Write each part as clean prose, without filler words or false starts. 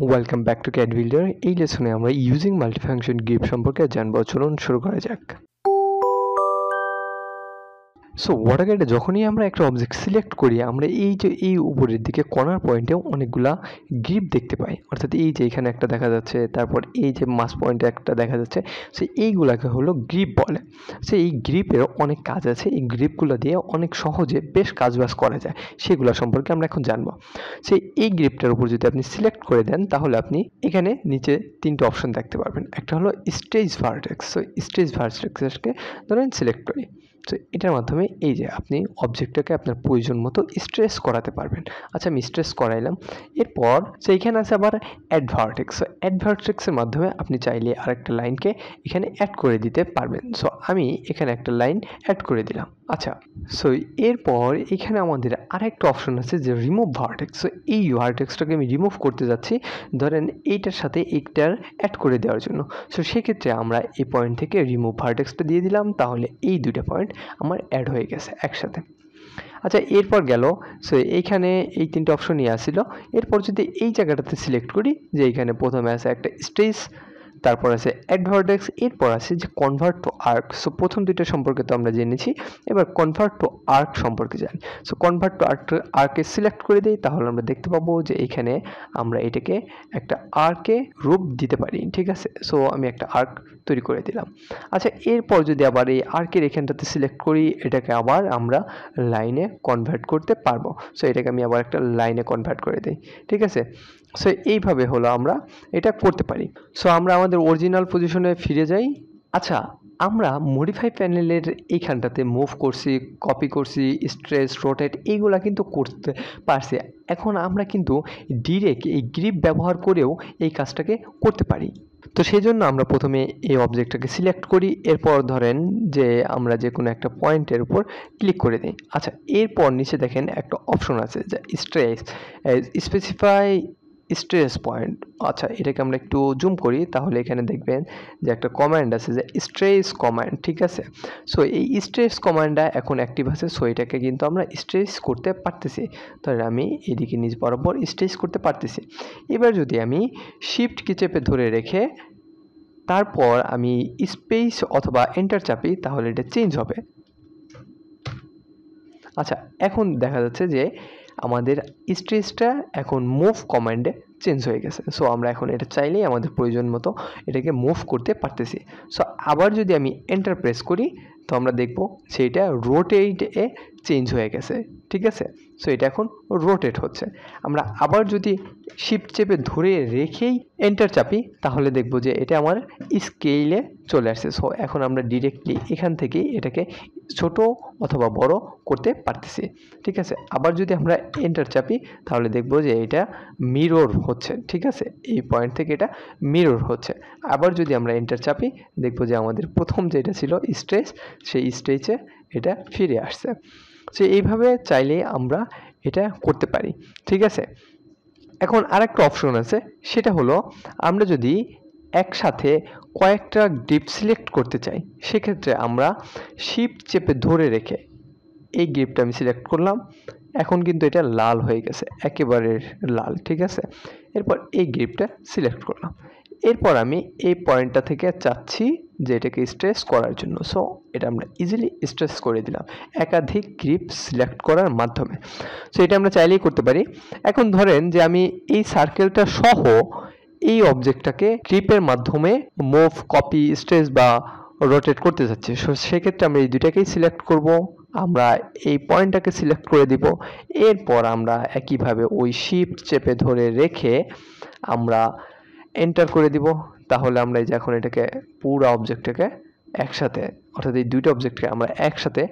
Welcome back to CAD builder. এই লেসনে আমরা using multifunction grip সম্পর্কে জানবো। চলুন শুরু করা যাক। সো AutoCAD-এ যখনই আমরা একটা অবজেক্ট সিলেক্ট করি, আমরা এই উপরের দিকে কর্নার পয়েন্টে অনেকগুলা গ্রিপ দেখতে পাই। অর্থাৎ এই যে এখানে একটা দেখা যাচ্ছে, তারপর এই যে মাস পয়েন্টে একটা দেখা যাচ্ছে। সো এইগুলাকে হলো গ্রিপ বলে। সো এই গ্রিপের অনেক কাজ আছে। এই গ্রিপগুলো দিয়ে অনেক সহজে বেশ কাজবাজ করা যায়, সেগুলো সম্পর্কে আমরা এখন জানবো। সো এই গ্রিপটার উপর যদি আপনি সিলেক্ট করে দেন, তাহলে আপনি এখানে নিচে তিনটে অপশন দেখতে পারবেন। একটা হলো স্টেজ ভার্টেক্স। সো স্টেজ ভার্টেক্সকে ধরেন সিলেক্ট করি। তো এটার মাধ্যমে এই যে আপনি অবজেক্টটাকে আপনার প্রয়োজন মতো স্ট্রেস করাতে পারবেন। আচ্ছা, আমি স্ট্রেস করাইলাম। এরপর সেইখানে আছে আবার অ্যাড ভার্টেক্স। সো অ্যাড ভার্টেক্সের মাধ্যমে আপনি চাইলে আরেকটা লাইনকে এখানে অ্যাড করে দিতে পারবেন। সো আমি এখানে একটা লাইন অ্যাড করে দিলাম। আচ্ছা, সো এরপর এখানে আমাদের আরেকটা অপশন আছে যে রিমুভ ভার্টেক্স। সো এই ভার্টেক্সটাকে আমি রিমুভ করতে যাচ্ছি, ধরেন এইটার সাথে এইটার অ্যাড করে দেওয়ার জন্য। সো সেক্ষেত্রে আমরা এই পয়েন্ট থেকে রিমুভ ভার্টেক্সটা দিয়ে দিলাম, তাহলে এই দুইটা পয়েন্ট আমার অ্যাড হয়ে গেছে একসাথে। আচ্ছা, এরপর গেল। সো এইখানে এই তিনটে অপশনই আসছিল। এরপর যদি এই জায়গাটাতে সিলেক্ট করি, যে এইখানে প্রথমে আছে একটা স্টেজ, তারপর আছে অ্যাড ভার্টেক্স, এরপর আছে যে কনভার্ট টু আর্ক। সো প্রথম দুইটা সম্পর্কে তো আমরা জেনেছি, এবার কনভার্ট টু আর্ক সম্পর্কে জানি। সো কনভার্ট টু আর্কে সিলেক্ট করে দিই, তাহলে আমরা দেখতে পাবো যে এখানে আমরা এটাকে একটা আর্কে রূপ দিতে পারি। ঠিক আছে, সো আমি একটা আর্ক তৈরি করে দিলাম। আচ্ছা, এরপর যদি আবার এই আর্কের এখানটাতে সিলেক্ট করি, এটাকে আবার আমরা লাইনে কনভার্ট করতে পারবো। সো এটাকে আমি আবার একটা লাইনে কনভার্ট করে দিই। ঠিক আছে, সো এইভাবে হলো আমরা এটা করতে পারি। সো আমরা আমাদের অরিজিনাল পজিশনে ফিরে যাই। আচ্ছা, আমরা মডিফাই প্যানেলের এইখানটাতে মুভ করছি, কপি করছি, স্ট্রেচ, রোটেট এইগুলা কিন্তু করতে পারছি। এখন আমরা কিন্তু ডিরেক্ট এই গ্রিপ ব্যবহার করেও এই কাজটাকে করতে পারি। তো সেই জন্য আমরা প্রথমে এই অবজেক্টটাকে সিলেক্ট করি। এরপর ধরেন যে আমরা যে কোনো একটা পয়েন্টের উপর ক্লিক করে দিই। আচ্ছা, এরপর নিচে দেখেন একটা অপশন আছে যে স্ট্রেস, স্পেসিফাই স্ট্রেস পয়েন্ট। আচ্ছা, এটাকে আমরা একটু জুম করি, তাহলে এখানে দেখবেন যে একটা কমান্ড আছে যে স্ট্রেস কমান্ড। ঠিক আছে, সো এই স্ট্রেস কমান্ডটা এখন অ্যাক্টিভ আছে। সো এটাকে কিন্তু আমরা স্ট্রেস করতে পারতেছি। তাহলে আমি এদিকে নিচ বরাবর স্ট্রেস করতে পারতেছি। এবার যদি আমি শিফট কি চেপে ধরে রেখে তারপর আমি স্পেস অথবা এন্টার চাপি, তাহলে এটা চেঞ্জ হবে। আচ্ছা, এখন দেখা যাচ্ছে যে আমাদের স্ট্রেসটা এখন মুভ কমান্ডে চেঞ্জ হয়ে গেছে। সো আমরা এখন এটা চাইলেই আমাদের প্রয়োজন মতো এটাকে মুভ করতে পারতেছি। সো আবার যদি আমি এন্টার প্রেস করি, তো আমরা দেখব সেইটা রোটেটে চেঞ্জ হয়ে গেছে। ঠিক আছে, সো এটা এখন রোটেট হচ্ছে। আমরা আবার যদি শিফট চেপে ধরে রেখেই এন্টার চাপি, তাহলে দেখব যে এটা আমার স্কেলে চলে আসছে। সো এখন আমরা ডিরেক্টলি এখান থেকে এটাকে ছোট অথবা বড় করতে পারতেছি। ঠিক আছে, আবার যদি আমরা এন্টার চাপি, তাহলে দেখব যে এটা মিরর হচ্ছে। ঠিক আছে, এই পয়েন্ট থেকে এটা মিরর হচ্ছে। আবার যদি আমরা এন্টার চাপি, দেখব যে আমাদের প্রথম যেটা ছিল স্ট্রেচ, সেই স্ট্রেচে এটা ফিরে আসছে। সো এইভাবে চাইলে আমরা এটা করতে পারি। ঠিক আছে, এখন আরেকটা অপশন আছে, সেটা হলো আমরা যদি একসাথে কয়েকটা গ্রিপ সিলেক্ট করতে চাই, সেক্ষেত্রে আমরা শিফট চেপে ধরে রেখে এই গ্রিপটা আমি সিলেক্ট করলাম। এখন কিন্তু এটা লাল হয়ে গেছে, একেবারে লাল। ঠিক আছে, এরপর এই গ্রিপটা সিলেক্ট করলাম। এরপর আমি এই পয়েন্টটা থেকে চাচ্ছি যে এটাকে স্ট্রেস করার জন্য। সো এটা আমরা ইজিলি স্ট্রেস করে দিলাম একাধিক গ্রিপ সিলেক্ট করার মাধ্যমে। সো এটা আমরা চাইলেই করতে পারি। এখন ধরেন যে আমি এই সার্কেলটা সহ এই অবজেক্টটাকে গ্রিপের মাধ্যমে মুভ, কপি, স্ট্রেচ বা রোটেট করতে চাচ্ছি। সো সেক্ষেত্রে আমরা এই দুইটাকেই সিলেক্ট করব। আমরা এই পয়েন্টটাকে সিলেক্ট করে দিব। এরপর আমরা একইভাবে ওই শিফট চেপে ধরে রেখে আমরা এন্টার করে দিব। তাহলে আমরা এই যে এখন এটাকে পুরো অবজেক্টটাকে একসাথে, অর্থাৎ এই দুইটা অবজেক্টকে আমরা একসাথে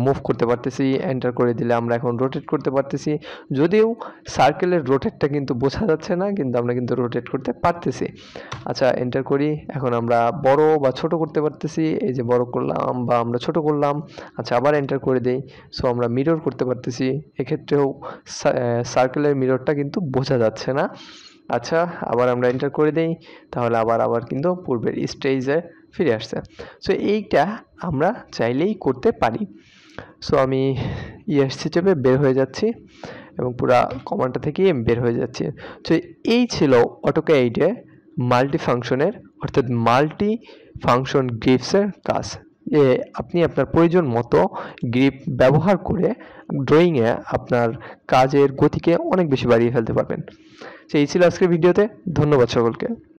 মুভ করতে পারতেছি। এন্টার করে দিলে আমরা এখন রোটেট করতে পারতেছি। যদিও সার্কেলের রোটেটটা কিন্তু বোঝা যাচ্ছে না, কিন্তু আমরা কিন্তু রোটেট করতে পারতেছি। আচ্ছা, এন্টার করি। এখন আমরা বড় বা ছোট করতে পারতেছি। এই যে বড় করলাম বা আমরা ছোট করলাম। আচ্ছা, আবার এন্টার করে দেই। সো আমরা মিরর করতে পারতেছি। এক্ষেত্রেও সার্কেলের মিররটা কিন্তু বোঝা যাচ্ছে না। আচ্ছা, আবার আমরা এন্টার করে দেই, তাহলে আবার কিন্তু পূর্বের স্টেজে ফিরে আসছে। সো এইটা আমরা চাইলেই করতে পারি। সো আমি ESC চেপে বের হয়ে যাচ্ছি। এবং পুরা কমান্ডটা থেকে বের হয়ে যাচ্ছে। তো এই ছিল অটোক্যাডে মাল্টি ফাংশনের অর্থাৎ মাল্টি ফাংশন গ্রিপসের কাজ। আপনি আপনার প্রয়োজন মতো গ্রিপ ব্যবহার করে ড্রয়িংয়ে আপনার কাজের গতিকে অনেক বেশি বাড়িয়ে ফেলতে পারবেন। তো এই ছিল আজকের ভিডিওতে। ধন্যবাদ সকলকে।